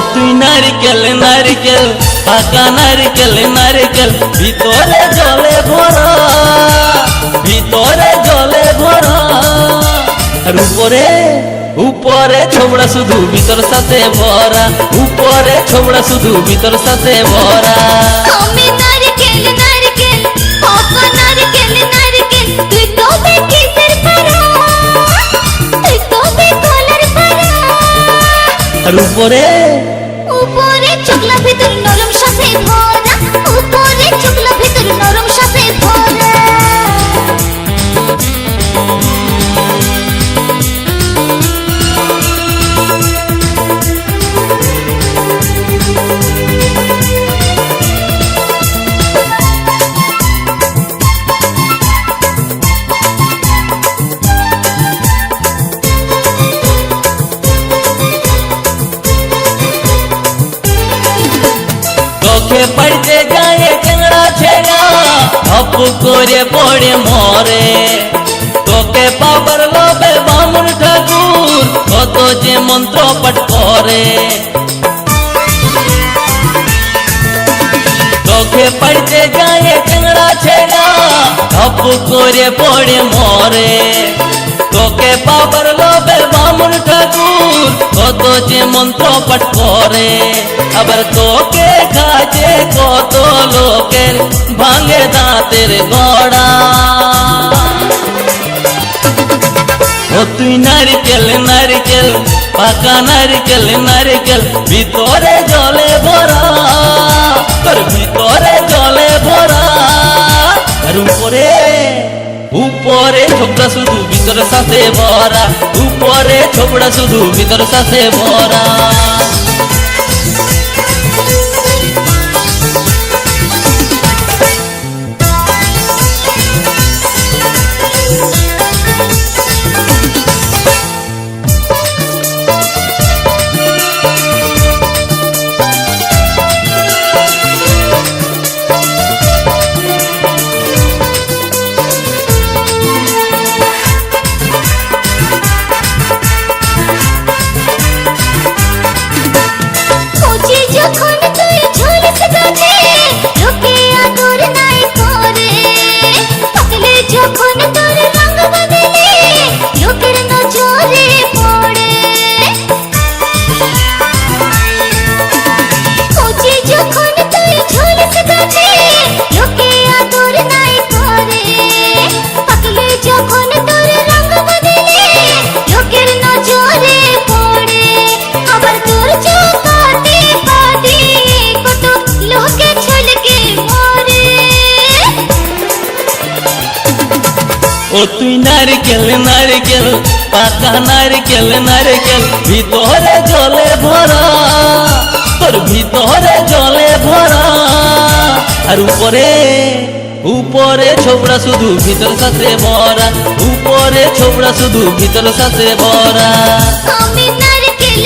তুই নারকেল নারকেল পাকা নারকেল নারকেল ভিতরে জলে ভরা ভিতরে জলে ভরা আর উপরে উপরে ছোবড়া শুধু ভিতর সাথে ভরা উপরে ছোবড়া শুধু ভিতর সাথে ভরা আমি নারকেল নারকেল পাকা নারকেল নারকেল তুই তবে কিসের পারা তুই তবে কলার পারা আর উপরে উপরে চকলা ভিতর নরম সাথে ভরা উপরে চকলা ভিতর নরম সাথে ভরা চোখে পড়তে যায় টেংরা ছেড়া হপ করে পড়ে মরে তোকে পাবার লোভে বামুন ঠাকুর কত যে মন্ত্র পাঠ করে চোখে পড়তে যায় টেংরা ছেড়া হপ করে পড়ে মরে তোকে পাবার লোভে বামুন ঠাকুর কত যে মন্ত্র পাঠ করে আবার তোকে কাছে কত লোকের ভাঙে দাঁতের গড়া ও তুই নারকেল নারকেল পাকা নারকেল নারকেল ভিতরে জলে ভরা তোর ভিতরে জলে ভরা আর উপরে উপরে ছোবড়া শুধু ভিতর সাথে ভরা উপরে ছোবড়া শুধু ভিতর সাথে ভরা যখন তুই ঝুলিস গাছে লোকে আদর নাই করে পাকলে যখন তোর রঙ বদলে লোকের নজরে পড়ে খুঁজি যখন তুই ঝুলিস গাছে লোকে আদর নাই করে পাকলে যখন তোর রঙ বদলে লোকের নজরে পড়ে আবার তোর চোখাতে লোকে ছলকে মরে ও তুই নারকেল নারকেল পাকা নারকেল নারকেল ভিতরে জলে ভরা তোর ভিতরে জলে ভরা আর উপরে উপরে ছোবড়া শুধু ভিতর সাথে ভরা উপরে ছোবড়া শুধু ভিতর সাথে ভরা আমি নারকেল